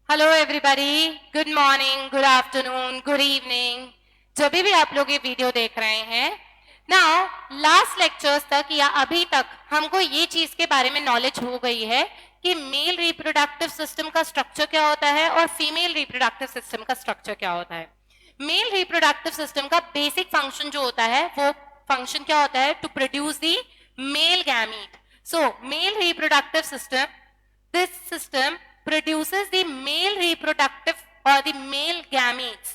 Hello everybody, good morning, good afternoon, good evening. जब भी आप लोग ये वीडियो देख रहे हैं ना, लास्ट लेक्चर्स तक या अभी तक हमको ये चीज के बारे में नॉलेज हो गई है कि मेल रिप्रोडक्टिव सिस्टम का स्ट्रक्चर क्या होता है और फीमेल रिप्रोडक्टिव सिस्टम का स्ट्रक्चर क्या होता है। मेल रिप्रोडक्टिव सिस्टम का बेसिक फंक्शन जो होता है वो फंक्शन क्या होता है? To produce the male gamete. So male reproductive system, this system produces the male reproductive or the male gametes.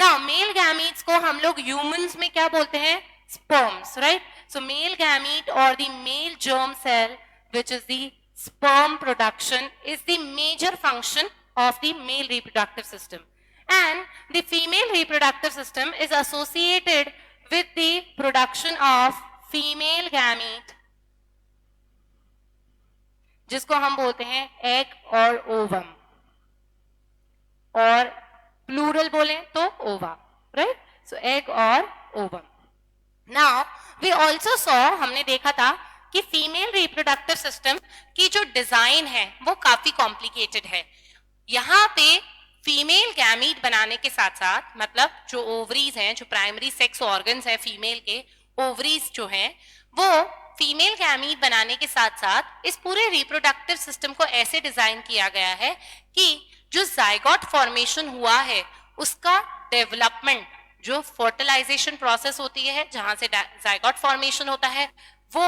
Now male gametes को हम लोग humans में क्या बोलते हैं? Sperms, right? So male gamete or the male germ cell, which is the sperm production, is the major function of the male reproductive system. And the female reproductive system is associated with the production of female gamete, जिसको हम बोलते हैं egg और ovum, और plural बोले तो ova, right? So egg और ovum. Now we also saw, हमने देखा था कि फीमेल रिप्रोडक्टिव सिस्टम की जो डिजाइन है वो काफी कॉम्प्लिकेटेड है। यहाँ पे फीमेल गैमीट बनाने के साथ साथ, मतलब जो ओवरीज हैं, जो प्राइमरी सेक्स ऑर्गन्स हैं फीमेल के, ओवरीज जो हैं, वो फीमेल गैमीट बनाने के साथ साथ इस पूरे रिप्रोडक्टिव सिस्टम को ऐसे डिजाइन किया गया है कि जो जाइगोट फॉर्मेशन हुआ है उसका डेवलपमेंट, जो फर्टिलाइजेशन प्रोसेस होती है जहां से जाइगोट फॉर्मेशन होता है वो,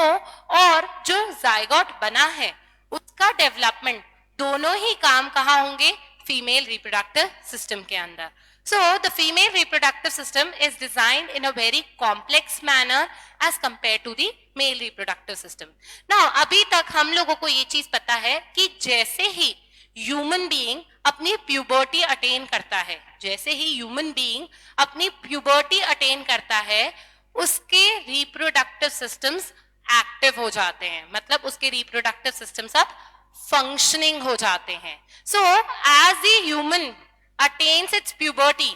और जो जाइगोट बना है उसका डेवलपमेंट, दोनों ही काम कहाँ होंगे? फीमेल रिप्रोडक्टिव सिस्टम के अंदर। So the female reproductive system is designed in a very complex manner as compared to the male reproductive system. Now अभी तक हम लोगों को ये चीज पता है कि जैसे ही ह्यूमन बीइंग अपनी प्यूबर्टी अटेन करता है, जैसे ही ह्यूमन बीइंग अपनी प्यूबर्टी अटेन करता है, उसके रिप्रोडक्टिव सिस्टम्स एक्टिव हो जाते हैं, मतलब उसके रिप्रोडक्टिव सिस्टम्स अब फंक्शनिंग हो जाते हैं। So as the human attains its puberty,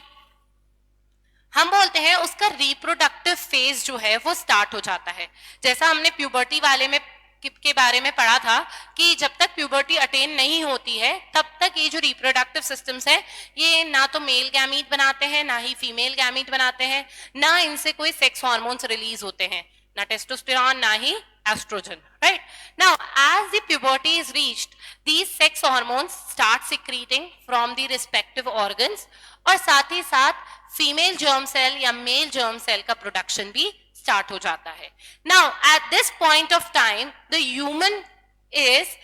हम बोलते हैं उसका रिप्रोडक्टिव फेज जो है वो स्टार्ट हो जाता है। जैसा हमने प्यूबर्टी वाले में के बारे में पढ़ा था कि जब तक प्यूबर्टी अटेन नहीं होती है तब तक ये जो रिप्रोडक्टिव सिस्टम्स है ये ना तो मेल गैमीट बनाते हैं ना ही फीमेल गैमीट बनाते हैं, ना इनसे कोई सेक्स हार्मोन्स रिलीज होते हैं, ना टेस्टोस्टेरॉन ना ही oestrogen, right? Now as the puberty is reached, these sex hormones start secreting from the respective organs, और साथ ही साथ फीमेल जर्म सेल या मेल जर्म सेल का प्रोडक्शन भी स्टार्ट हो जाता है। Now at this point of time the human is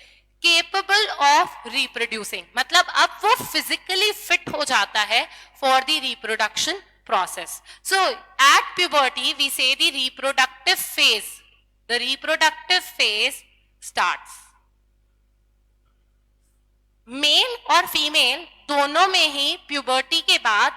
capable of reproducing, मतलब अब वो physically fit हो जाता है for the reproduction process. So at puberty we say the reproductive phase, the reproductive phase starts. Male और female दोनों में ही प्यूबर्टी के बाद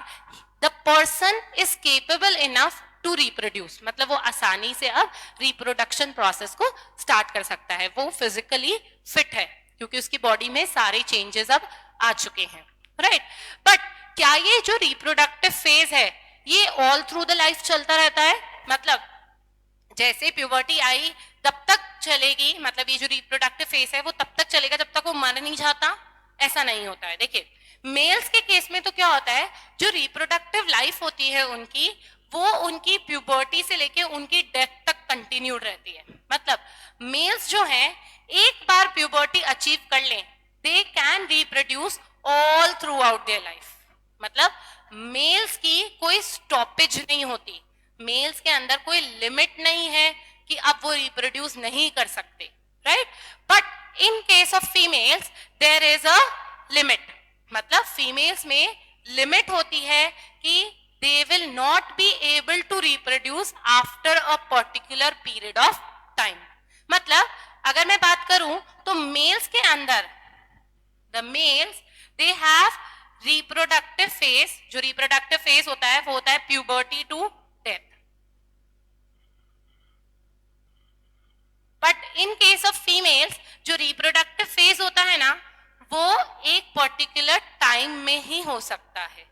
the person is capable enough to reproduce, मतलब वो आसानी से अब रिप्रोडक्शन प्रोसेस को स्टार्ट कर सकता है, वो फिजिकली फिट है क्योंकि उसकी बॉडी में सारे चेंजेस अब आ चुके हैं, राइट? बट क्या ये जो रिप्रोडक्टिव फेज है ये ऑल थ्रू द लाइफ चलता रहता है? मतलब जैसे प्यूबर्टी आई तब तक चलेगी, मतलब ये जो रिप्रोडक्टिव फेज है वो तब तक चलेगा जब तक वो मर नहीं जाता? ऐसा नहीं होता है। देखिए मेल्स के केस में तो क्या होता है, जो रिप्रोडक्टिव लाइफ होती है उनकी, वो उनकी प्यूबर्टी से लेके उनकी डेथ तक कंटिन्यूड रहती है। मतलब मेल्स जो हैं एक बार प्यूबर्टी अचीव कर लें, they can reproduce all through out their life, मतलब मेल्स की कोई स्टॉपेज नहीं होती, मेल्स के अंदर कोई लिमिट नहीं है कि अब वो रिप्रोड्यूस नहीं कर सकते, right? But in case of females there is a limit, मतलब फीमेल्स में लिमिट होती है कि they will not be able to reproduce after a particular period of time. मतलब अगर मैं बात करूं तो मेल्स के अंदर the males they have reproductive phase, जो रिप्रोडक्टिव फेज होता है वो होता है puberty to death. But in case of females जो रिप्रोडक्टिव फेज होता है ना वो एक पर्टिकुलर टाइम में ही हो सकता है,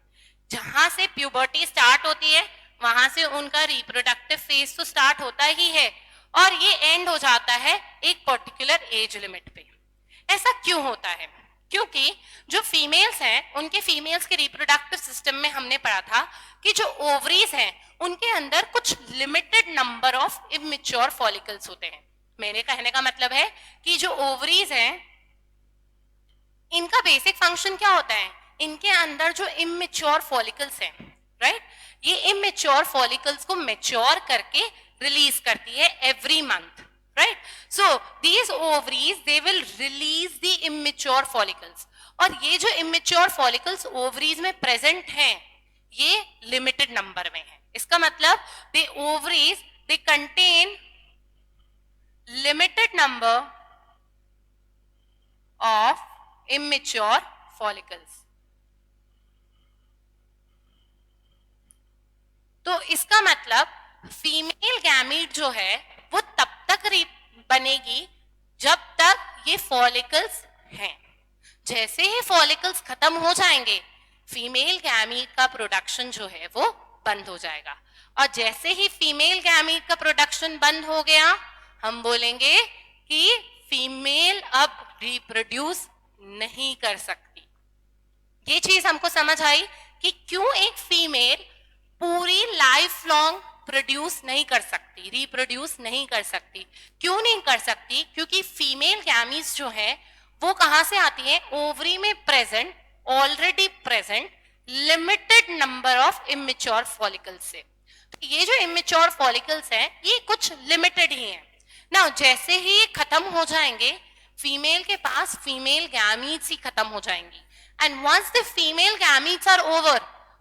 जहां से प्यूबर्टी स्टार्ट होती है वहां से उनका रिप्रोडक्टिव फेज तो स्टार्ट होता ही है और ये एंड हो जाता है एक पर्टिकुलर एज लिमिट पे। ऐसा क्यों होता है? क्योंकि जो फीमेल्स हैं उनके फीमेल्स के रिप्रोडक्टिव सिस्टम में हमने पढ़ा था कि जो ओवरीज हैं उनके अंदर कुछ limited number of immature follicles होते हैं। मेरे कहने का मतलब है कि जो ओवरीज हैं इनका बेसिक फंक्शन क्या होता है, इनके अंदर जो इमेच्योर फॉलिकल्स हैं, राइट, ये इमेच्योर फॉलिकल्स को मैच्योर करके रिलीज करती है every month, right. So these ovaries they will release the immature follicles, और ये जो इमेच्योर फॉलिकल्स ओवरीज में प्रेजेंट हैं ये लिमिटेड नंबर में है। इसका मतलब the ovaries they contain limited number of immature follicles। तो इसका मतलब फीमेल गैमीट जो है वो तब तक बनेगी जब तक ये फॉलिकल्स हैं। जैसे ही फॉलिकल्स खत्म हो जाएंगे फीमेल गैमीट का प्रोडक्शन जो है वो बंद हो जाएगा, और जैसे ही फीमेल गैमीट का प्रोडक्शन बंद हो गया हम बोलेंगे कि फीमेल अब रिप्रोड्यूस नहीं कर सकती। ये चीज हमको समझ आई कि क्यों एक फीमेल पूरी लाइफ लॉन्ग प्रोड्यूस नहीं कर सकती, रिप्रोड्यूस नहीं कर सकती। क्यों नहीं कर सकती? क्योंकि फीमेल गैमीज जो है वो कहां से आती है, ओवरी में present, already present limited number of immature follicles से। तो ये जो इमेच्योर फॉलिकल्स हैं ये कुछ लिमिटेड ही हैं ना। जैसे ही ये खत्म हो जाएंगे फीमेल के पास फीमेल गैमीट्स ही खत्म हो जाएंगी, and once the female gametes are over,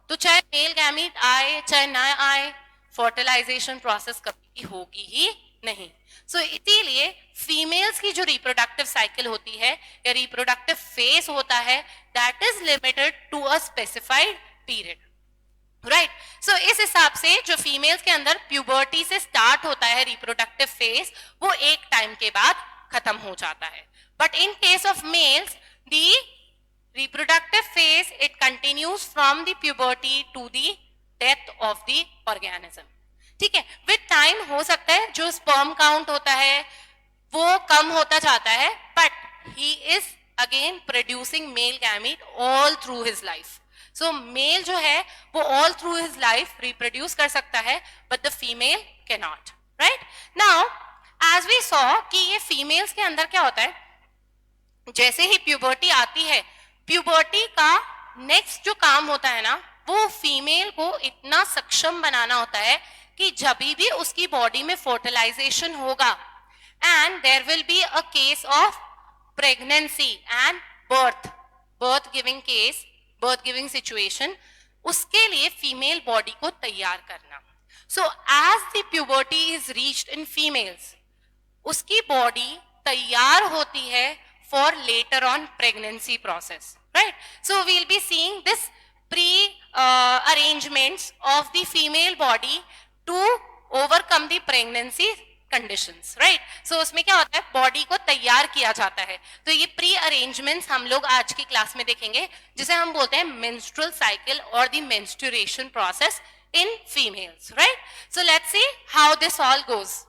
तो चाहे मेल गैमीट आए चाहे ना आए फर्टिलाइजेशन प्रोसेस कभी होगी ही नहीं। सो इसीलिए फीमेल्स की जो रिप्रोडक्टिव साइकिल होती है या रिप्रोडक्टिव फेज होता है that is limited to a specified period, right. So इस हिसाब से जो फीमेल्स के अंदर प्यूबर्टी से स्टार्ट होता है रिप्रोडक्टिव फेज वो एक टाइम के बाद खत्म हो जाता है। But in case of males the reproductive phase it continues from the puberty to the death of the organism। ठीक है, with time हो सकता है जो sperm count होता है वो कम होता जाता है, but he is again producing male gamete all through his life। so male जो है वो all through his life reproduce कर सकता है but the female cannot, right। now as we saw कि ये females के अंदर क्या होता है, जैसे ही प्यूबर्टी आती है प्यूबर्टी का नेक्स्ट जो काम होता है ना वो फीमेल को इतना सक्षम बनाना होता है कि जब भी उसकी बॉडी में फर्टिलाइजेशन होगा and there will be a case of pregnancy and birth giving situation, उसके लिए फीमेल बॉडी को तैयार करना। So as the puberty is reached in females उसकी बॉडी तैयार होती है for later on pregnancy process, right। so we'll be seeing this arrangements of the female body to overcome the pregnancy conditions, right। so उसमें क्या होता है, body को तैयार किया जाता है। तो ये प्री अरेंजमेंट्स हम लोग आज की क्लास में देखेंगे जिसे हम बोलते हैं menstrual cycle और the menstruation process in females, right। so let's see how this all goes।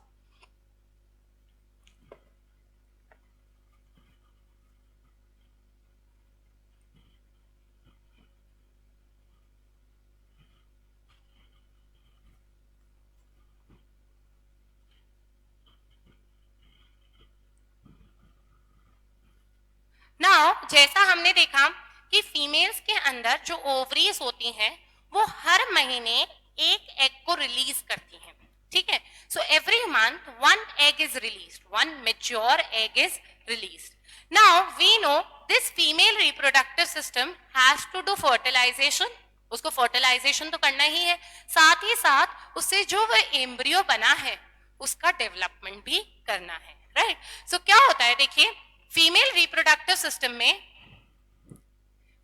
Now जैसा हमने देखा कि फीमेल्स के अंदर जो ओवरीज होती हैं वो हर महीने एक एग को रिलीज करती हैं, ठीक है। So every month one egg is released, one mature egg is released. Now we know this female reproductive system has to do fertilisation, उसको फर्टिलाइजेशन तो करना ही है, साथ ही साथ उससे जो वह एम्ब्रियो बना है उसका डेवलपमेंट भी करना है, राइट। सो क्या होता है, देखिए फीमेल रिप्रोडक्टिव सिस्टम में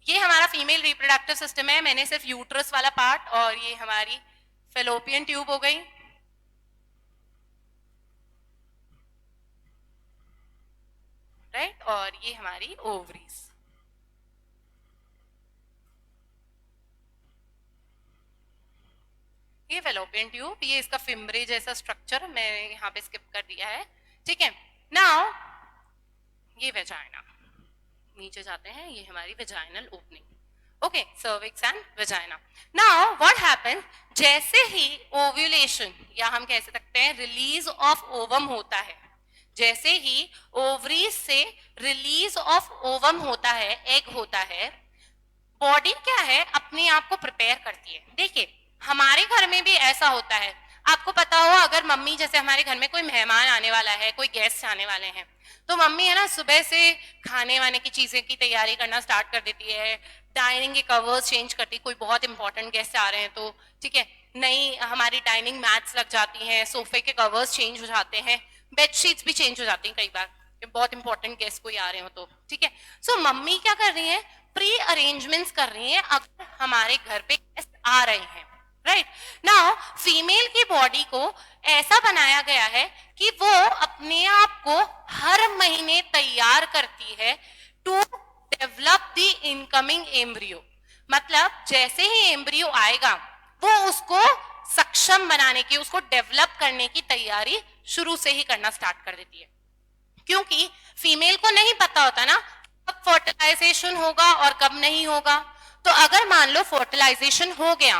ये हमारा फीमेल रिप्रोडक्टिव सिस्टम है, मैंने सिर्फ यूट्रस वाला पार्ट और ये हमारी फेलोपियन ट्यूब हो गई, राइट, और ये हमारी ओवरीज। ये फेलोपियन ट्यूब, ये इसका फिम्ब्रे जैसा स्ट्रक्चर मैंने यहाँ पे स्किप कर दिया है, ठीक है। नाउ ये वेजाइना, नीचे जाते हैं, ये हमारी vaginal opening, okay, cervix and vagina. Now what happens, जैसे ही ओव्यूलेशन या हम कह सकते हैं रिलीज ऑफ ओवम होता है, जैसे ही ओवरीज से रिलीज ऑफ ओवम होता है, एग होता है, बॉडी क्या है अपने आप को प्रिपेयर करती है। देखिए हमारे घर में भी ऐसा होता है, आपको पता हो अगर मम्मी, जैसे हमारे घर में कोई मेहमान आने वाला है, कोई गेस्ट आने वाले हैं, तो मम्मी है ना सुबह से खाने वाने की चीजें की तैयारी करना स्टार्ट कर देती है, डाइनिंग के कवर्स चेंज करती, कोई बहुत इंपॉर्टेंट गेस्ट आ रहे हैं तो ठीक है, नई हमारी डाइनिंग मैट्स लग जाती हैं, सोफे के कवर्स चेंज हो जाते हैं, बेडशीट्स भी चेंज हो जाती हैं कई बार, बहुत इंपॉर्टेंट गेस्ट कोई आ रहे हो तो ठीक है। सो मम्मी क्या कर रही है, प्री अरेंजमेंट्स कर रही हैं अगर हमारे घर पे गेस्ट आ रहे हैं, राइट। नाउ फीमेल की बॉडी को ऐसा बनाया गया है कि वो अपने आप को हर महीने तैयार करती है to develop the incoming embryo, मतलब जैसे ही एम्ब्रियो आएगा वो उसको सक्षम बनाने की, उसको डेवलप करने की तैयारी शुरू से ही करना स्टार्ट कर देती है, क्योंकि फीमेल को नहीं पता होता ना कब फर्टिलाइजेशन होगा और कब नहीं होगा। तो अगर मान लो फर्टिलाइजेशन हो गया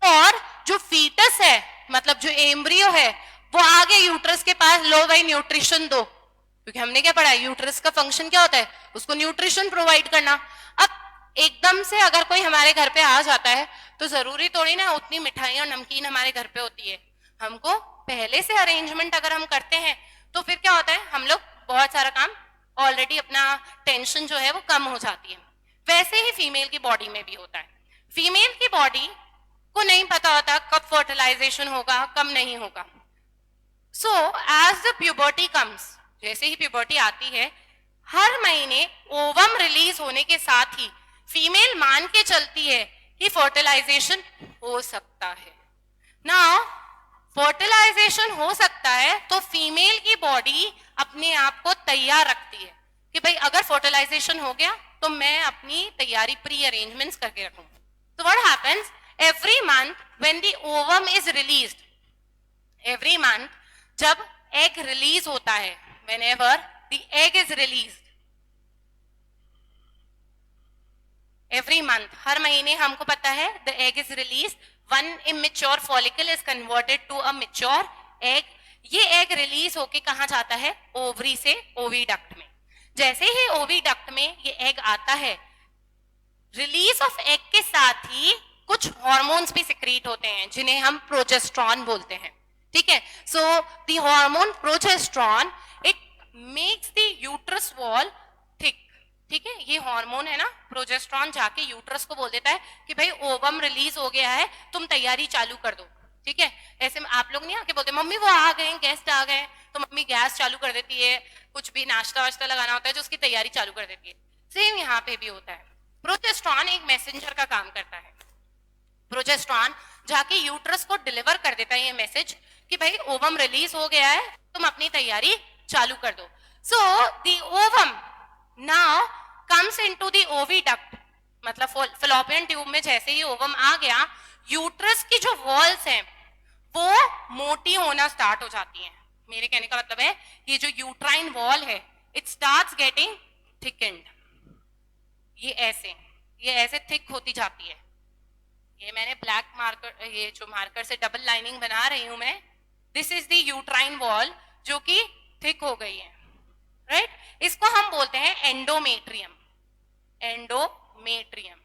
और जो फीटस है, मतलब जो एम्ब्रियो है, वो आगे यूट्रस के पास, लो भाई न्यूट्रिशन दो, क्योंकि हमने क्या पढ़ा है यूट्रस का फंक्शन क्या होता है, उसको न्यूट्रिशन प्रोवाइड करना। अब एकदम से अगर कोई हमारे घर पे आ जाता है तो जरूरी थोड़ी ना उतनी मिठाई और नमकीन हमारे घर पे होती है, हमको पहले से अरेंजमेंट अगर हम करते हैं तो फिर क्या होता है, हम लोग बहुत सारा काम ऑलरेडी, अपना टेंशन जो है वो कम हो जाती है। वैसे ही फीमेल की बॉडी में भी होता है, फीमेल की बॉडी को नहीं पता होता कब फर्टिलाइजेशन होगा कब नहीं होगा। So as the puberty comes, जैसे ही प्यूबर्टी आती है, हर महीने ओवम रिलीज होने के साथ ही फीमेल मान के चलती है कि फर्टिलाइजेशन हो सकता है। नाउ फर्टिलाइजेशन हो सकता है तो फीमेल की बॉडी अपने आप को तैयार रखती है कि भाई अगर फर्टिलाइजेशन हो गया तो मैं अपनी तैयारी प्री अरेंजमेंट्स करके रखूं। तो what happens, every month when the ovum is released, every month जब एग रिलीज होता है, whenever the egg is released, every month, हर महीने हमको पता है the egg is release, one immature follicle is converted to a mature egg. ये egg release होके कहा जाता है, ओवरी से ओविडक्ट में। जैसे ही ओविडक्ट में ये एग आता है, रिलीज ऑफ एग के साथ ही कुछ हॉर्मोन्स भी सिक्रीट होते हैं जिन्हें हम प्रोजेस्ट्रॉन बोलते हैं, ठीक है। So the hormone progesterone it makes the uterus wall thick, ठीक है। ये हार्मोन है ना प्रोजेस्ट्रॉन, जाके यूट्रस को बोल देता है कि भाई ओवम रिलीज हो गया है, तुम तैयारी चालू कर दो, ठीक है। ऐसे आप लोग नहीं आके बोलते मम्मी वो आ गए, गेस्ट आ गए, तो मम्मी गैस चालू कर देती है, कुछ भी नाश्ता वाश्ता लगाना होता है जो उसकी तैयारी चालू कर देती है। सेम यहाँ पे भी होता है, प्रोजेस्ट्रॉन एक मैसेंजर का काम करता है। प्रोजेस्ट्रॉन जाके यूट्रस को डिलीवर कर देता है ये मैसेज कि भाई ओवम रिलीज हो गया है, तुम अपनी तैयारी चालू कर दो। So the ovum now comes into the oviduct, मतलब फैलोपियन ट्यूब में जैसे ही ओवम आ गया, यूट्रस की जो वॉल्स हैं वो मोटी होना स्टार्ट हो जाती हैं। मेरे कहने का मतलब है ये जो यूट्राइन वॉल है इट स्टार्ट्स गेटिंग थिकेंड, ये ऐसे थिक होती जाती है। ये मैंने ब्लैक मार्कर, ये जो मार्कर से डबल लाइनिंग बना रही हूं मैं, this is the uterine wall जो कि थिक हो गई है, राइट। इसको हम बोलते हैं endometrium, endometrium.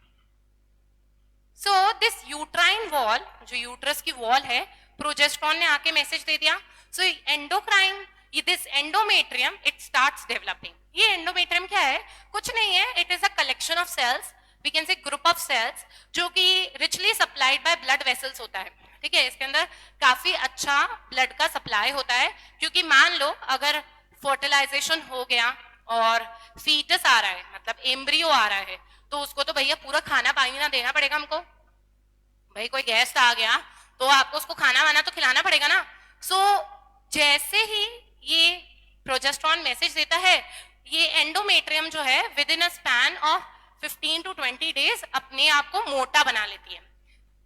So this uterine wall, जो यूट्रस की वॉल है, प्रोजेस्ट्रॉन ने आके मैसेज दे दिया। So endocrine, this endometrium it starts developing. ये एंडोमेट्रियम क्या है, कुछ नहीं है, it is a collection of cells, we can say group of cells, जो कि richly supplied by blood vessels होता है, ठीक है। इसके अंदर काफी अच्छा ब्लड का सप्लाई होता है, क्योंकि मान लो अगर फर्टिलाइजेशन हो गया और फीटस आ रहा है, मतलब एम्ब्रियो आ रहा है, तो उसको तो भैया पूरा खाना पानी ना देना पड़ेगा हमको, भाई कोई गेस्ट आ गया तो आपको उसको खाना वाना तो खिलाना पड़ेगा ना। सो जैसे ही ये प्रोजेस्ट्रॉन मैसेज देता है, ये एंडोमेट्रियम जो है with in a span of 15 to 20 days अपने आप को मोटा बना लेती है,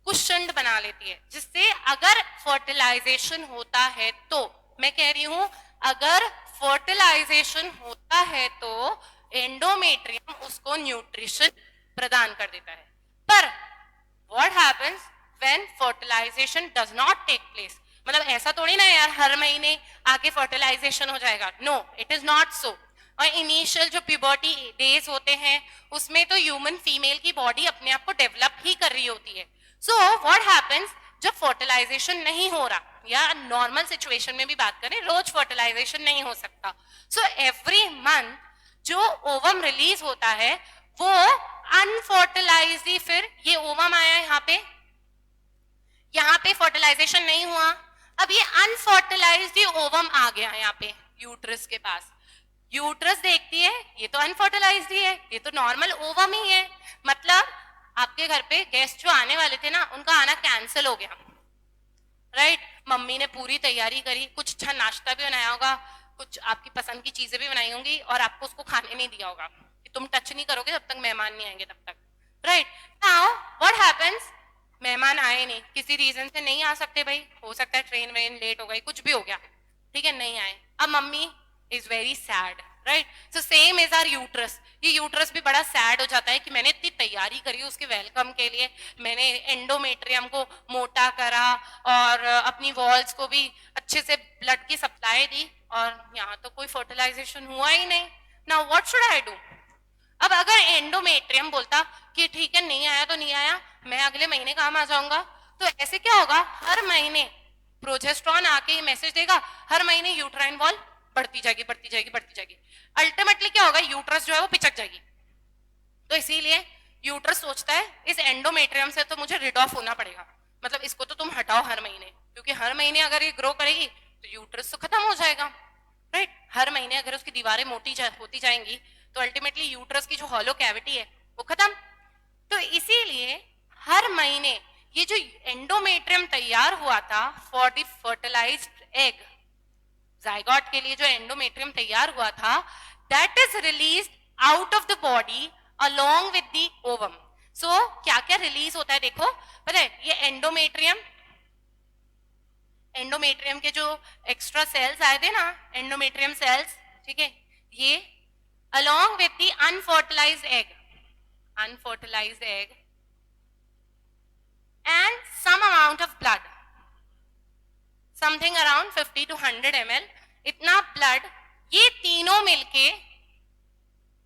कुशन्ड बना लेती है, जिससे अगर फर्टिलाइजेशन होता है तो, मैं कह रही हूं अगर फर्टिलाइजेशन होता है तो एंडोमेट्रियम उसको न्यूट्रिशन प्रदान कर देता है। पर what happens when fertilisation does not take place, मतलब ऐसा थोड़ी ना यार हर महीने आके फर्टिलाइजेशन हो जाएगा, no it is not so. और इनिशियल जो प्यूबर्टी डेज होते हैं उसमें तो ह्यूमन फीमेल की बॉडी अपने आप को डेवलप ही कर रही होती है। सो व्हाट हैपेंस जब फर्टिलाइजेशन नहीं हो रहा, या नॉर्मल सिचुएशन में भी बात करें रोज फर्टिलाइजेशन नहीं हो सकता, सो एवरी मंथ जो ओवम रिलीज होता है वो अनफर्टिलाइज्ड ही, फिर ये ओवम आया यहाँ पे फर्टिलाइजेशन नहीं हुआ, अब ये अनफर्टिलाइज्ड ही ओवम आ गया यहाँ पे यूट्रस के पास। यूट्रस देखती है ये तो अनफर्टिलाइज्ड ही है, ये तो नॉर्मल ओवम ही है, मतलब आपके घर पे गेस्ट जो आने वाले थे ना उनका आना कैंसिल हो गया, राइट? मम्मी ने पूरी तैयारी करी, कुछ अच्छा नाश्ता भी बनाया होगा, कुछ आपकी पसंद की चीजें भी बनाई होंगी और आपको उसको खाने नहीं दिया होगा कि तुम टच नहीं करोगे जब तक मेहमान नहीं आएंगे तब तक, राइट? नाउ व्हाट हैपेंस, मेहमान आए नहीं, किसी रीजन से नहीं आ सकते, भाई हो सकता है ट्रेन वेन लेट हो गई, कुछ भी हो गया, ठीक है, नहीं आए, अब mummy is very sad, right? So same is our uterus, ये यूट्रस भी बड़ा सैड हो जाता है कि मैंने इतनी तैयारी करी उसके वेलकम के लिए, मैंने एंडोमेट्रियम को मोटा करा और अपनी वॉल्स को भी अच्छे से ब्लड की सप्लाई दी, और यहाँ तो कोई फर्टिलाइजेशन हुआ ही नहीं। Now what should I do? अब अगर एंडोमेट्रियम बोलता कि ठीक है नहीं आया तो नहीं आया, मैं अगले महीने काम आ जाऊंगा, तो ऐसे क्या होगा, हर महीने प्रोजेस्ट्रॉन आके ये मैसेज देगा, हर महीने यूट्राइन वॉल बढ़ती जाएगी बढ़ती जाएगी बढ़ती जाएगी, अल्टीमेटली क्या होगा, यूट्रस जो है वो पिचक जाएगी। तो इसीलिए यूट्रस सोचता है इस एंडोमेट्रियम से तो मुझे रिड ऑफ होना पड़ेगा, मतलब इसको तो तुम हटाओ हर महीने, क्योंकि हर महीने अगर ये ग्रो करेगी तो यूट्रस तो खत्म हो जाएगा, राइट? हर महीने अगर उसकी दीवारें मोटी होती जाएंगी तो अल्टीमेटली यूट्रस की जो हॉलो कैविटी है वो खत्म। तो इसीलिए हर महीने ये जो एंडोमेट्रियम तैयार हुआ था for the fertilised egg, zygote के लिए जो एंडोमेट्रियम तैयार हुआ था, that is released out of the body along with the ovum. So क्या क्या रिलीज होता है देखो, पता है ये एंडोमेट्रियम के जो एक्स्ट्रा सेल्स आए थे ना, एंडोमेट्रियम सेल्स, ठीक है, ये along with the unfertilised egg and some amount of blood, something around 50 to 100 ml, इतना blood, ये तीनों मिलके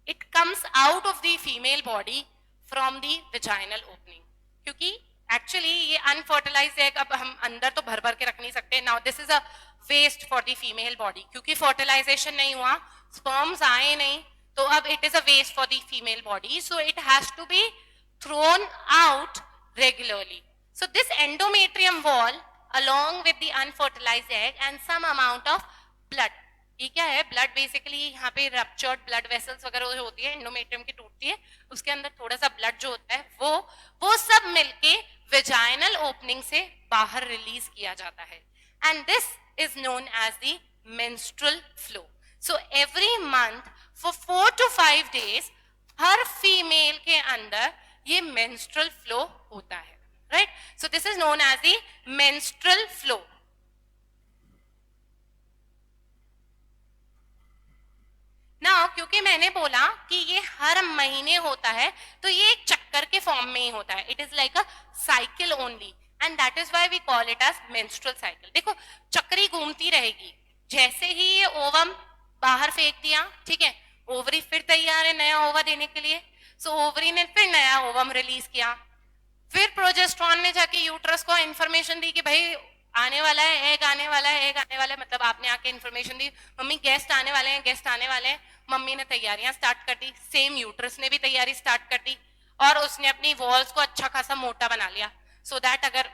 it comes out of the female body from the vaginal opening, क्योंकि एक्चुअली ये अनफर्टिलाइज्ड एग अब हम अंदर तो भर भर के रख नहीं सकते, now this is a waste for the female body, क्योंकि फर्टिलाइजेशन नहीं हुआ, स्पर्म्स आए नहीं, तो अब it is a waste for the female body, so it has to be thrown out regularly. So this endometrium wall along with the unfertilized egg and some amount of blood, ये क्या है, blood basically यहाँ पे ruptured blood vessels वगैरह जो होती है endometrium की टूटती है, उसके अंदर थोड़ा सा ब्लड जो होता है वो सब मिलके वेजाइनल ओपनिंग से बाहर रिलीज किया जाता है, and this is known as the menstrual flow. So every month for 4 to 5 days हर फीमेल के अंदर ये मेंस्ट्रुअल फ्लो होता है, right? So this is known as the menstrual flow. Now क्योंकि मैंने बोला कि ये हर महीने होता है, तो ये एक चक्कर के फॉर्म में ही होता है, it is like a cycle only, and that is why we call it as menstrual cycle. देखो चक्री घूमती रहेगी, जैसे ही ये ओवम बाहर फेंक दिया, ठीक है, ओवरी फिर तैयार है नया ओवा देने के लिए, सो ओवरी ने फिर नया ओवम रिलीज किया, फिर प्रोजेस्ट्रॉन ने जाके यूट्रस को इंफॉर्मेशन दी कि भाई आने वाला है, एग आने वाला है, एग आने वाला है, मतलब आपने आके इंफॉर्मेशन दी मम्मी गेस्ट आने वाले हैं, गेस्ट आने वाले हैं, मम्मी ने तैयारियां स्टार्ट कर दी, सेम यूट्रस ने भी तैयारी स्टार्ट कर दी और उसने अपनी वॉल्स को अच्छा खासा मोटा बना लिया, सो दैट अगर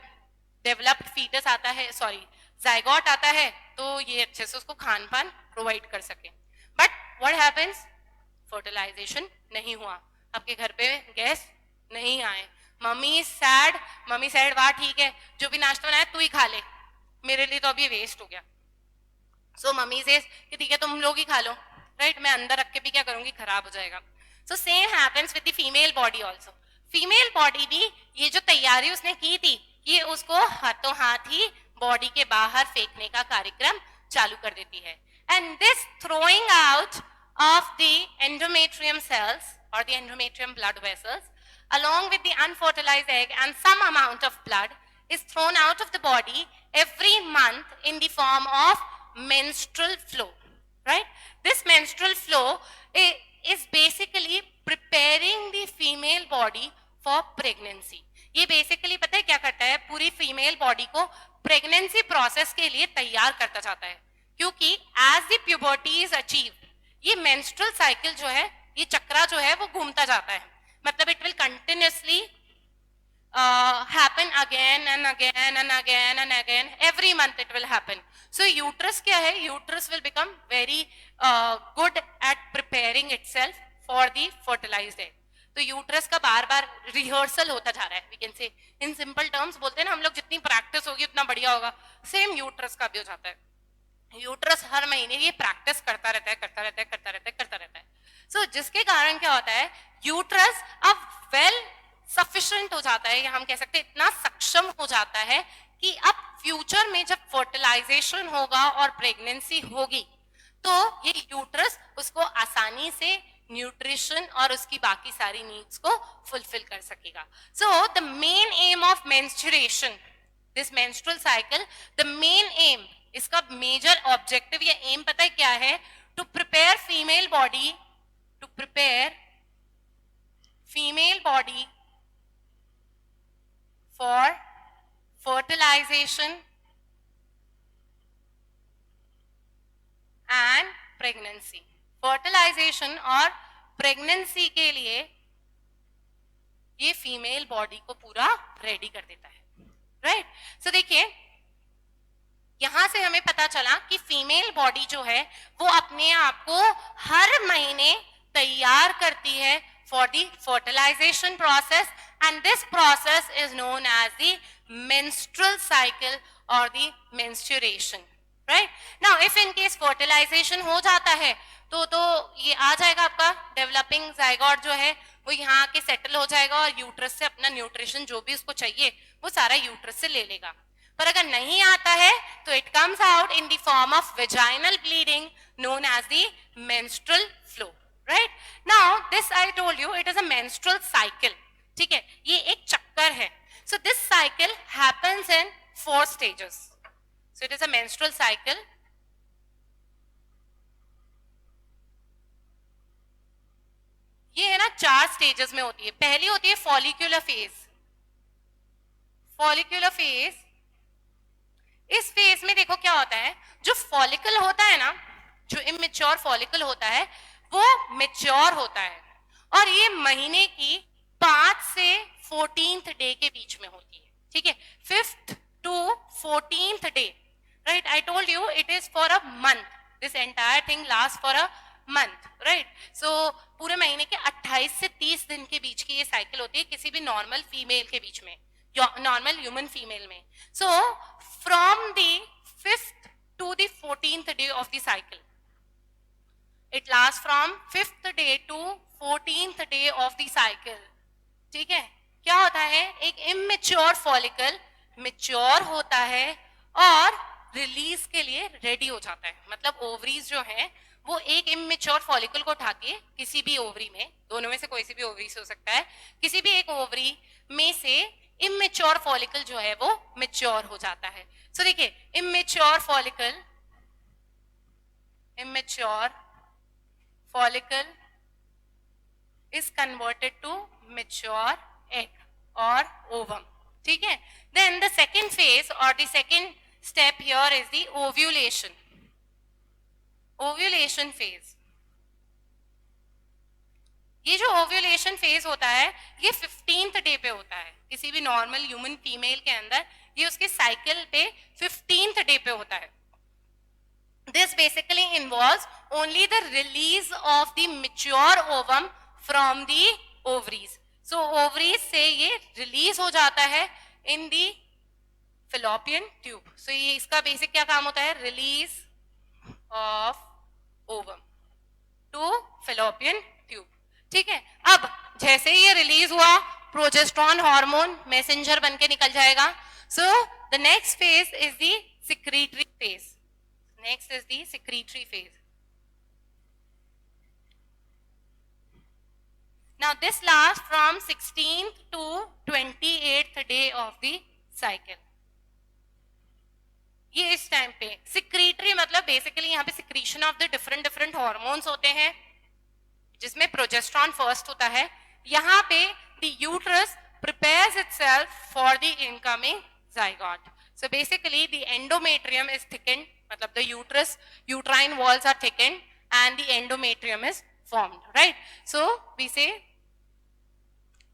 डेवलप्ड फीटस आता है, सॉरी जाइगोट आता है, तो ये अच्छे से उसको खान पान प्रोवाइड कर सके। बट व्हाट हैपेंस, फर्टिलाइजेशन नहीं हुआ, आपके घर पे गेस्ट नहीं आए, मम्मी सैड, वाह ठीक है जो भी नाश्ता बनाया तू ही खा ले, मेरे लिए तो अभी वेस्ट हो गया, सो मम्मी से कि ठीक है तुम लोग ही खा लो, राइट? मैं अंदर रख के भी क्या करूंगी, खराब हो जाएगा। So same happens with the female body also, female body भी ये जो तैयारी उसने की थी, ये उसको हाथों हाथ ही बॉडी के बाहर फेंकने का कार्यक्रम चालू कर देती है, and this throwing out of the endometrium cells or the endometrium blood vessels along with the unfertilized egg and some amount of blood is thrown out of the body every month in the form of menstrual flow, right? This menstrual flow is basically preparing the female body for pregnancy. ये basically पता है क्या करता है, पूरी female body को pregnancy process के लिए तैयार करता जाता है, क्योंकि as the puberty is achieved ये मेंस्ट्रुअल साइकिल जो है, ये चक्रा जो है वो घूमता जाता है, मतलब it will continuously happen again and again and again and again, every month it will happen. So uterus क्या है, uterus will become very good at preparing itself for the fertilized egg. तो यूट्रस का बार बार rehearsal होता जा रहा है, we can से in simple terms बोलते हैं ना हम लोग, जितनी प्रैक्टिस होगी उतना बढ़िया होगा, सेम यूट्रस का भी हो जाता है। यूट्रस हर महीने ये प्रैक्टिस करता रहता है, करता रहता है, करता रहता है, करता रहता है। सो जिसके कारण क्या होता है, यूट्रस अब वेल सफिशिएंट हो जाता है, या हम कह सकते हैं इतना सक्षम हो जाता है कि अब फ्यूचर में जब फर्टिलाइजेशन होगा और प्रेगनेंसी होगी तो ये यूट्रस उसको आसानी से न्यूट्रिशन और उसकी बाकी सारी नीड्स को फुलफिल कर सकेगा। So the main aim of menstruation, this menstrual cycle, the main aim, इसका मेजर ऑब्जेक्टिव या एम पता है क्या है, to prepare female body, to prepare female body for fertilization and pregnancy. Fertilization और प्रेगनेंसी के लिए ये फीमेल बॉडी को पूरा रेडी कर देता है, राइट? सो देखिए यहां से हमें पता चला कि फीमेल बॉडी जो है वो अपने आप को हर महीने तैयार करती है for the fertilisation process, and this process is known as the menstrual cycle और the menstruation, right? Now if in case fertilisation हो जाता है तो ये आ जाएगा आपका डेवलपिंग जाइगोट जो है वो यहाँ के सेटल हो जाएगा और यूट्रस से अपना न्यूट्रिशन जो भी उसको चाहिए वो सारा यूट्रस से ले लेगा। पर अगर नहीं आता है तो it comes out in the form of vaginal bleeding known as the menstrual flow, right? Now this I told you it is a menstrual cycle, ठीक है, ये एक चक्कर है। So this cycle happens in 4 stages. So it is a menstrual cycle. ये है ना 4 stages में होती है। पहली होती है फॉलिक्यूलर फेज। फॉलिक्यूलर फेज, इस फेज में देखो क्या होता है, जो फॉलिकल होता है ना, जो इमेच्योर फॉलिकल होता है वो मेच्योर होता है और ये महीने की 5 से 14th डे के बीच में होती है, ठीक है, 5th to 14th day, right? I told you it is for a month. This entire thing lasts for a month, right? So पूरे महीने के 28 से 30 दिन के बीच की ये साइकिल होती है किसी भी नॉर्मल फीमेल के बीच में, नॉर्मल ह्यूमन फीमेल में। So from the 5th to the 14th day of the cycle, it lasts from 5th day to 14th day of the cycle, ठीक है? क्या होता है, एक इमेच्योर फॉलिकल मेच्योर होता है और रिलीज के लिए रेडी हो जाता है। मतलब ओवरीज जो है वो एक इमेच्योर फॉलिकल को उठाती है किसी भी ओवरी में, दोनों में से कोई सी भी ओवरी से हो सकता है, किसी भी एक ओवरी में से इमेच्योर फॉलिकल जो है वो मेच्योर हो जाता है। सो देखिए immature follicle, immature follicle is converted to mature egg or ovum, ठीक है? Then the second phase or the second step here is the ovulation. Ovulation phase. ये जो ओव्यूलेशन फेज होता है ये 15th डे पे होता है किसी भी नॉर्मल ह्यूमन फीमेल के अंदर, ये उसके साइकिल पे 15th डे पे होता है। This basically involves only the release of the mature ovum from the ovaries. So ovaries से ये release हो जाता है in the fallopian tube. So ये इसका basic क्या काम होता है, release of ovum to fallopian tube, ठीक है? अब जैसे ही ये release हुआ प्रोजेस्टेरोन हार्मोन मैसेंजर बन के निकल जाएगा। So the next phase is the secretory phase. Next is the secretory phase. Now this lasts from 16th to 28th day of the cycle. ये इस टाइम पे सिक्रीटरी मतलब बेसिकली यहाँ पे secretion of the different different hormones होते हैं जिसमें progesterone first होता है. यहाँ पे the uterus prepares itself for the incoming zygote. So basically the endometrium is thickened, मतलब the uterine walls are thickened and the endometrium is formed, right? So we say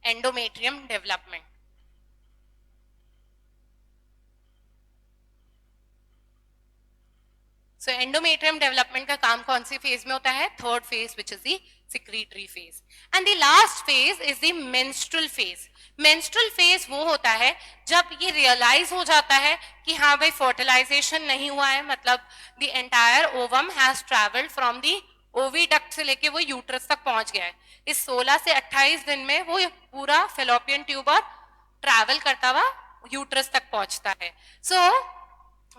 endometrium development. So endometrium development का काम कौन सी phase में होता है? Third phase, which is the secretory phase. And the last phase is the menstrual phase. Menstrual phase वो होता है जब ये realize हो जाता है कि हाँ भाई fertilization नहीं हुआ है, मतलब the entire ovum has traveled from the oviduct से लेके वो uterus तक पहुंच गया है. इस 16 से 28 दिन में वो पूरा fallopian tube और travel करता हुआ uterus तक पहुंचता है. So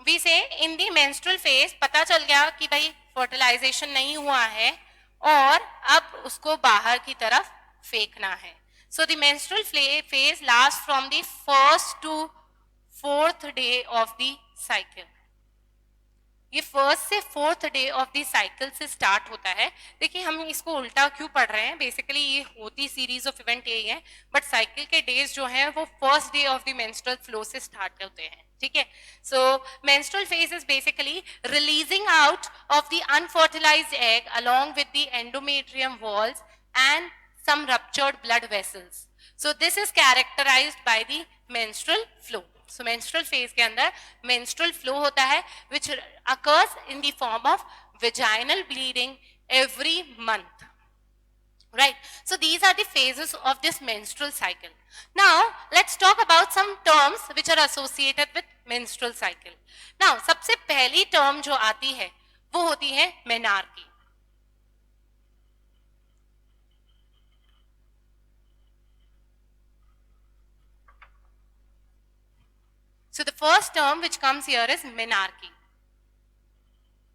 we say in the menstrual phase पता चल गया कि भाई fertilization नहीं हुआ है और अब उसको बाहर की तरफ फेंकना है. So the menstrual phase lasts from the 1st to 4th day of the cycle. ये 1st से 4th day of the cycle से start होता है. देखिए हम इसको उल्टा क्यों पढ़ रहे हैं, बेसिकली ये होती सीरीज ऑफ इवेंट यही है, बट साइकिल के डेज जो हैं वो 1st day of the menstrual flow से स्टार्ट होते हैं. ठीक है. So menstrual phase is basically releasing out of the unfertilized egg along with the endometrium walls and some ruptured blood vessels. So this is characterized by the menstrual flow. So menstrual phase के अंदर menstrual flow होता है which occurs in the form of vaginal bleeding every month. Right. So these are the phases of this menstrual cycle. Now let's talk about some terms which are associated with menstrual cycle. Now सबसे पहली term जो आती है वो होती है menarche. So the first term which comes here is menarche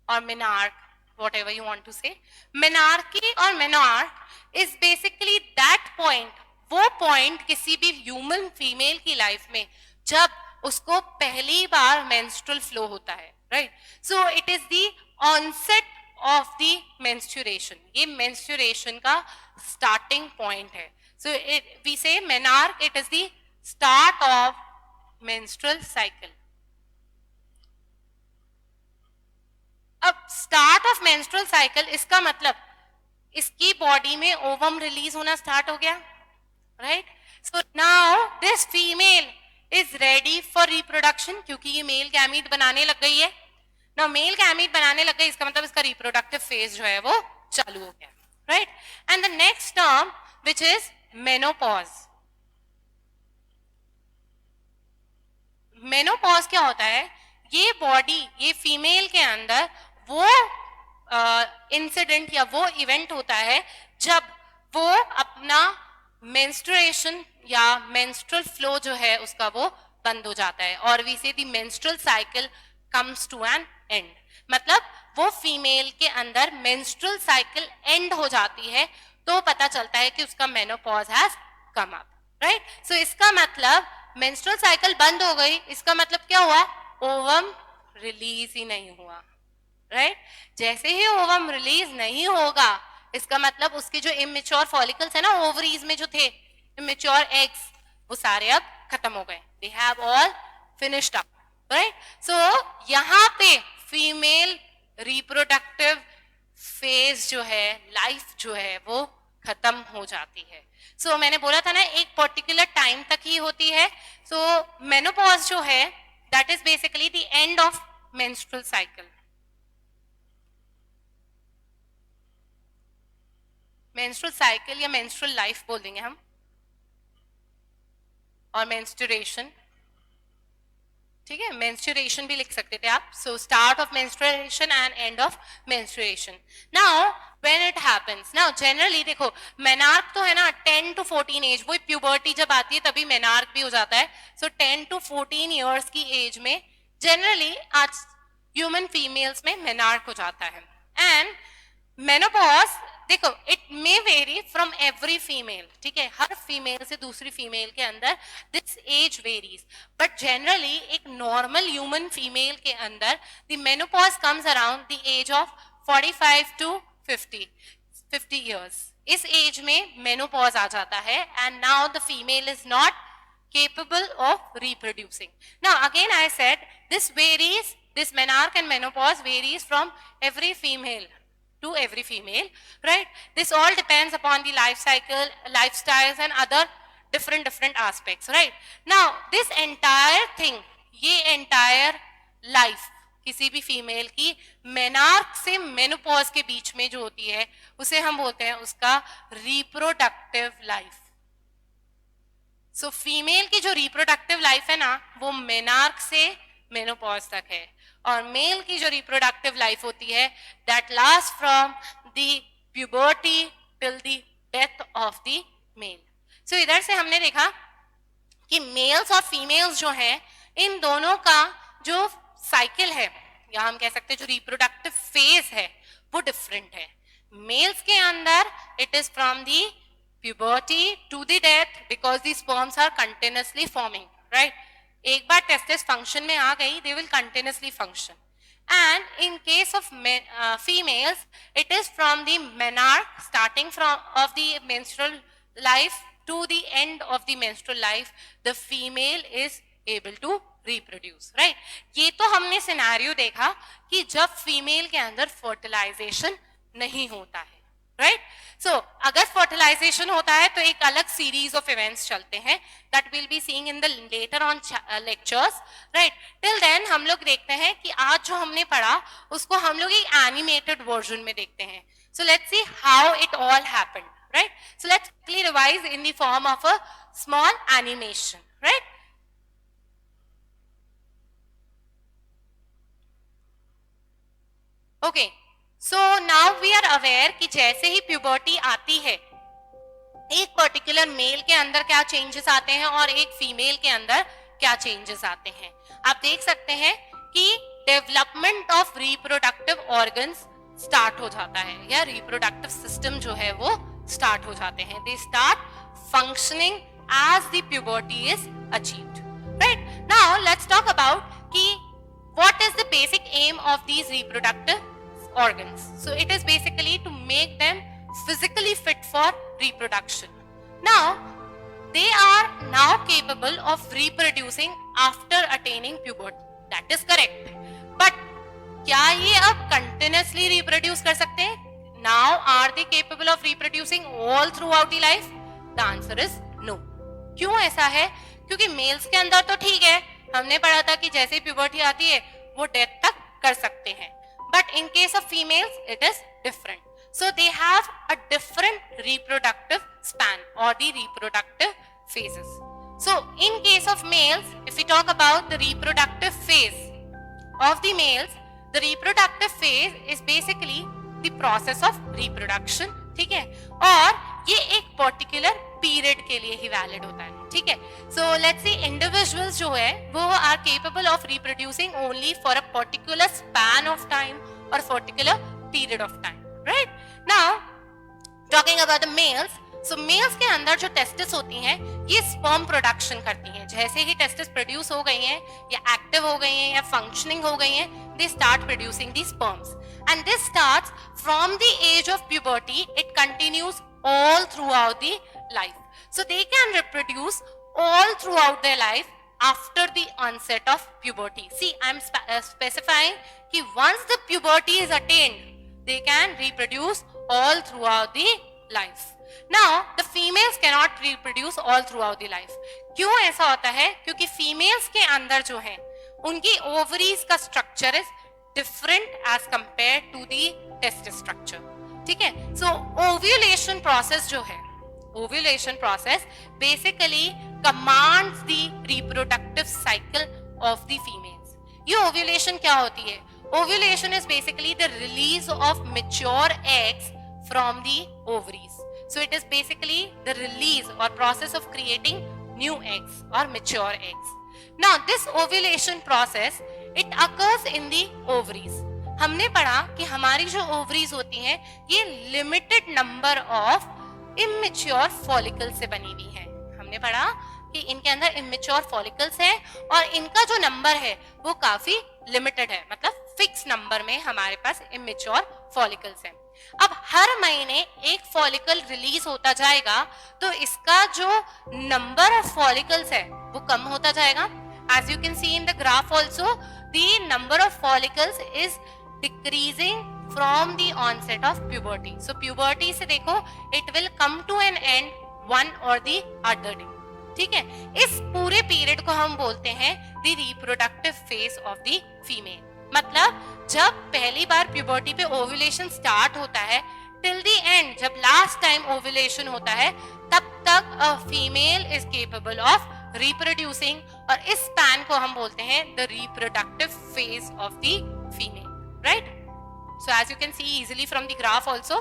or menarche, whatever you want to say. Menarche or menarche is basically that point, वो point किसी भी human female की life में जब उसको पहली बार menstrual flow होता है, right? So it is the onset of the menstruation. ये menstruation का starting point है. So we say menarche, it is the start of menstrual cycle. अब स्टार्ट ऑफ मेंस्ट्रुअल साइकिल इसका मतलब इसकी बॉडी में ओवम रिलीज होना स्टार्ट हो गया, right? So now this female is ready for reproduction क्योंकि ये मेल गैमीट बनाने लग गई है. नाउ मेल गैमीट बनाने लग गई इसका मतलब इसका रिप्रोडक्टिव फेज जो है वो चालू हो गया, right? And the next term which is menopause. Menopause क्या होता है? ये बॉडी, ये फीमेल के अंदर वो इंसिडेंट या वो इवेंट होता है जब वो अपना मेंस्ट्रुएशन या मेंस्ट्रुअल फ्लो जो है उसका वो बंद हो जाता है और we say the menstrual cycle comes to an end. मतलब वो फीमेल के अंदर मेंस्ट्रुअल साइकिल एंड हो जाती है तो पता चलता है कि उसका menopause has come up, right? So इसका मतलब मेंस्ट्रुअल साइकिल बंद हो गई, इसका मतलब क्या हुआ? ओवम रिलीज ही नहीं हुआ, राइट? जैसे ही ओवम रिलीज नहीं होगा इसका मतलब उसके जो इमेच्योर फॉलिकल्स है ना ओवरीज में जो थे, इमेच्योर एग्स, वो सारे अब खत्म हो गए. They have all finished up, right? So यहाँ पे फीमेल रिप्रोडक्टिव फेज जो है, लाइफ जो है वो खत्म हो जाती है. सो मैंने बोला था ना एक पर्टिकुलर टाइम तक ही होती है. सो मेनोपॉज जो है that is basically the end of menstrual cycle. Menstrual cycle या मेंस्ट्रुअल लाइफ बोल देंगे हम, और मेंस्ट्रुएशन, ठीक है? मेंस्ट्रुएशन भी लिख सकते थे आप. So start of menstruation and end of menstruation. Now when it happens, now generally देखो मेनार्क तो है ना 10 to 14 एज, वो प्यूबर्टी जब आती है तभी मेनार्क भी हो जाता है. सो 10 to 14 इयर्स की एज में जनरली आज ह्यूमन फीमेल्स में मेनार्क हो जाता है. एंड मेनोपॉज देखो it may vary from every female, ठीक है, हर फीमेल से दूसरी फीमेल के अंदर this age varies, but generally एक नॉर्मल ह्यूमन फीमेल के अंदर the menopause comes around the age of 45 to 50 years. इस एज में मेनोपॉज आ जाता है and now the female is not capable of reproducing. Now again I said this varies, this menarche and menopause varies from every female to every female, right? This all depends upon the life cycle, lifestyles and other different aspects, right? Now this entire thing, ये entire life किसी भी female की menarche से menopause के बीच में जो होती है उसे हम बोलते हैं उसका रिप्रोडक्टिव लाइफ. सो फीमेल की जो रिप्रोडक्टिव लाइफ है ना वो मेनार्क से मेनोपॉज तक है, और मेल की जो रिप्रोडक्टिव लाइफ होती है that last from the puberty till the death of the male. So इधर से हमने देखा कि मेल्स और फीमेल्स जो हैं इन दोनों का जो साइकिल है या हम कह सकते हैं जो रिप्रोडक्टिव फेज है वो डिफरेंट है. मेल्स के अंदर it is from the puberty to the death because the sperms are continuously forming, right? एक बार testes function में आ गई they will continuously function. And in case of females it is from the menarche starting from of the menstrual life to the end of the menstrual life the female is able to reproduce, right? ये तो हमने scenario देखा कि जब female के अंदर fertilisation नहीं होता है, राइट? सो अगर फर्टिलाइजेशन होता है तो एक अलग सीरीज ऑफ इवेंट्स चलते हैं that will be seeing in the later on lectures, right? Till then हम लोग देखते हैं कि आज जो हमने पढ़ा उसको हम लोग एक एनिमेटेड वर्जन में देखते हैं. So let's see how it all happened, right? So let's quickly revise in the form of a small animation, right? Okay, so now we are aware कि जैसे ही प्यूबर्टी आती है एक पर्टिकुलर मेल के अंदर क्या चेंजेस आते हैं और एक फीमेल के अंदर क्या चेंजेस आते हैं. आप देख सकते हैं कि development of reproductive organs start हो जाता है या रिप्रोडक्टिव सिस्टम जो है वो स्टार्ट हो जाते हैं. They start functioning as the puberty is achieved, right? Now let's talk about कि what is the basic aim of these reproductive organs. So it is basically to make them physically fit for reproduction. Now they are now capable of reproducing after attaining puberty. That is correct. But क्या ये अब continuously reproduce कर सकते हैं? Now are they capable of reproducing all throughout the life? The answer is no. क्यों ऐसा है? क्योंकि मेल्स के अंदर तो ठीक है, हमने पढ़ा था कि जैसे प्यूबर्टी आती है वो डेथ तक कर सकते हैं. But in case of females, it is different. So they have a different reproductive span or the reproductive phases. So in case of males, if we talk about the reproductive phase of the males, the reproductive phase is basically the process of reproduction, ठीक है? और ये एक particular period के लिए ही valid होता है, ठीक है? So let's say individuals जो है वो are capable of reproducing only for a particular span of time or particular period of time, right? Now talking about the males, so males के अंदर जो testes होती हैं ये sperm production करती हैं. जैसे ही testes produce हो गई हैं या active हो गई हैं या functioning हो गई हैं, they start producing the sperms. And this starts from the age of puberty. It continues all throughout the life. So they can reproduce all throughout their life after the onset of puberty. See, I'm specifying that once the puberty is attained, they can reproduce all throughout the life. Now, the females cannot reproduce all throughout the life. क्यों ऐसा होता है? क्योंकि females के अंदर जो है उनकी ovaries का structure is different as compared to the testis structure, ठीक है? So ovulation process जो है, ovulation process basically commands the reproductive cycle of the females. ये ovulation क्या होती है? Ovulation is basically the release of mature eggs from the ovaries. So it is basically the release or process of creating new eggs or mature eggs. Now this ovulation process, it occurs in the ovaries. हमने पढ़ा कि हमारी जो ovaries होती हैं ये limited number of immature follicle से बनी हुई है। हमने पढ़ा कि इनके अंदर इमेच्योर फॉलिकल्स हैं और इनका जो नंबर है वो काफी लिमिटेड है, मतलब फिक्स नंबर में हमारे पास इमेच्योर फॉलिकल्स हैं। अब हर महीने एक फॉलिकल रिलीज होता जाएगा तो इसका जो नंबर ऑफ फॉलिकल्स है वो कम होता जाएगा। As you can see in the graph also, the number of follicles is decreasing from the onset of puberty. So puberty से देखो it will come to an end one or the other day. ठीक है, इस पूरे period को हम बोलते हैं the reproductive phase of the female. मतलब जब पहली बार प्यूबर्टी पे ओव्यूलेशन स्टार्ट होता है टिल द एंड, जब लास्ट टाइम ओव्यूलेशन होता है, तब तक a female is capable of reproducing, और इस स्पैन को हम बोलते हैं the reproductive phase of the female, right? So as you can see easily from the graph also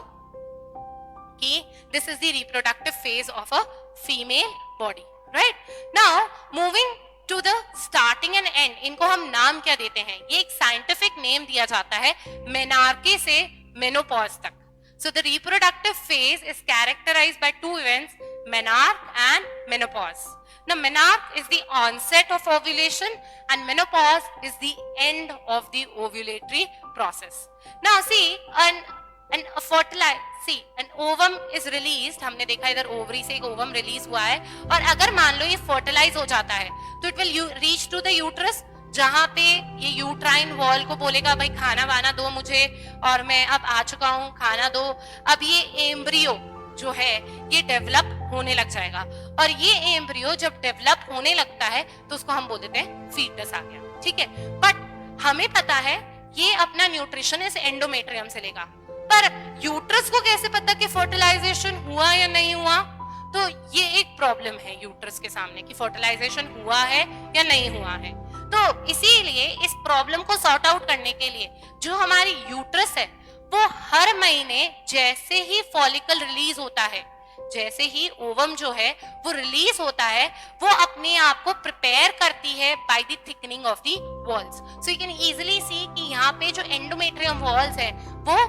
कि this is the reproductive phase of a female body, right? Now moving to the starting end and, इनको हम नाम क्या देते हैं? ये एक scientific name दिया जाता है मेनार्के से मेनोपॉज तक. So the reproductive phase is characterized by two events, menarche and menopause. Now menarche is the onset of ovulation and menopause is the end of the ovulatory process. Now see, an ovum is released. हमने देखा इधर ovary से एक ovum release हुआ है, और अगर मान लो ये फर्टिलाइज हो जाता है तो it will reach to the uterus, जहां पे ये यूट्राइन वॉल को बोलेगा भाई खाना वाना दो मुझे, और मैं अब आ चुका हूं, खाना दो. अब ये एम्ब्रियो जो है ये डेवलप होने लग जाएगा, और ये एम्ब्रियो जब डेवलप होने लगता है तो उसको हम बोल देते हैं फीटस आ गया, ठीक है. बट हमें पता है ये अपना न्यूट्रिशन इस एंडोमेट्रियम से लेगा, पर यूट्रस को कैसे पता कि फर्टिलाइजेशन हुआ या नहीं हुआ? तो ये एक प्रॉब्लम है यूट्रस के सामने कि फर्टिलाइजेशन हुआ है या नहीं हुआ है. तो इसीलिए इस प्रॉब्लम को सॉर्ट आउट करने के लिए जो हमारी यूट्रस है वो हर महीने जैसे ही फॉलिकल रिलीज होता है, जैसे ही ओवम जो है वो रिलीज होता है, वो अपने आप को प्रिपेयर करती है by the thickening of the walls. So you can easily सी कि यहाँ पे जो एंडोमेट्रियम वॉल्स है वो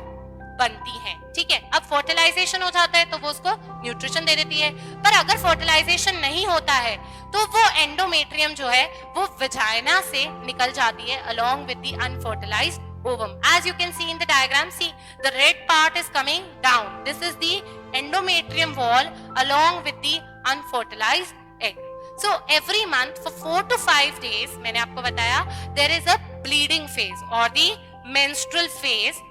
बनती हैं, ठीक है. अब फर्टिलाइजेशन हो जाता है तो वो उसको न्यूट्रिशन दे देती है, पर अगर फर्टिलाइजेशन नहीं होता है तो वो एंडोमेट्रियम जो है वो वजाइना से निकल जाती है along with the unfertilized ovum. As you can see in the diagram, see the red part is coming down. This is the endometrium wall along with the unfertilized egg. So every month for 4 to 5 days, मैंने आपको बताया, there is a bleeding phase or the menstrual phase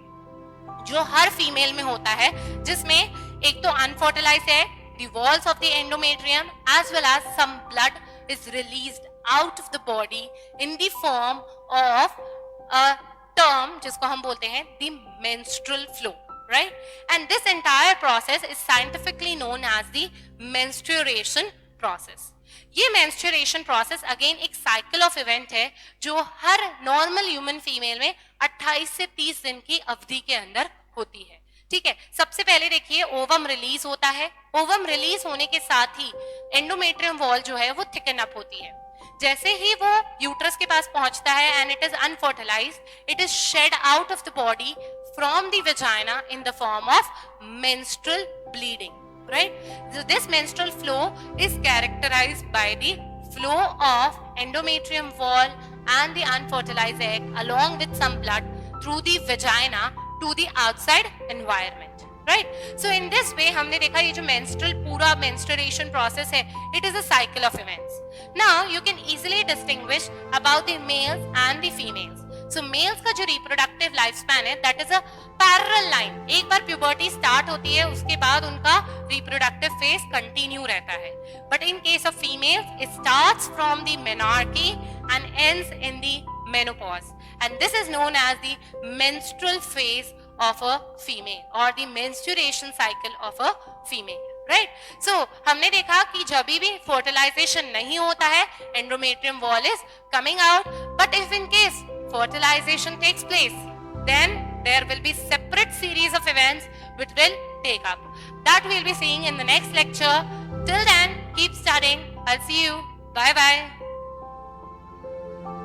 जो हर female में होता है, जिसमें एक तो अनफर्टिलाइज्ड है, the walls of the endometrium as well as some blood is released out of the body in the form of a term जिसको हम बोलते हैं the menstrual flow, right? And this entire process is scientifically known as the menstruation process. ये menstruation process again एक cycle of event है जो हर normal human female में 28 से 30 दिन की अवधि के अंदर होती है, ठीक है. सबसे पहले देखिए ओवम रिलीज होता है. ओवम रिलीज होने के साथ ही एंडोमेट्रियम वॉल जो है वो थिकन अप होती है. जैसे ही वो यूट्रस के पास पहुंचता है and it is unfertilized, it is shed out of the body from the vagina in the form of menstrual bleeding, right? So this menstrual flow is characterized by the flow of endometrium wall and the unfertilized egg along with some blood through the vagina to the outside environment, right? So in this way हमने देखा ये जो menstrual पूरा menstruation process है, it is a cycle of events. Now you can easily distinguish about the males and the females. So males का जो reproductive lifespan है that is a parallel line. एक बार puberty start होती है उसके बाद उनका reproductive phase continue रहता है. But in case of females, it starts from the menarche and ends in the menopause. And this is known as the menstrual phase of a female or the menstruation cycle of a female. Right? So हमने देखा कि जब भी fertilization नहीं होता है, endometrium wall is coming out. But if in case fertilization takes place, then there will be separate series of events which will take up. That we'll be seeing in the next lecture. Till then, keep studying. I'll see you. Bye bye.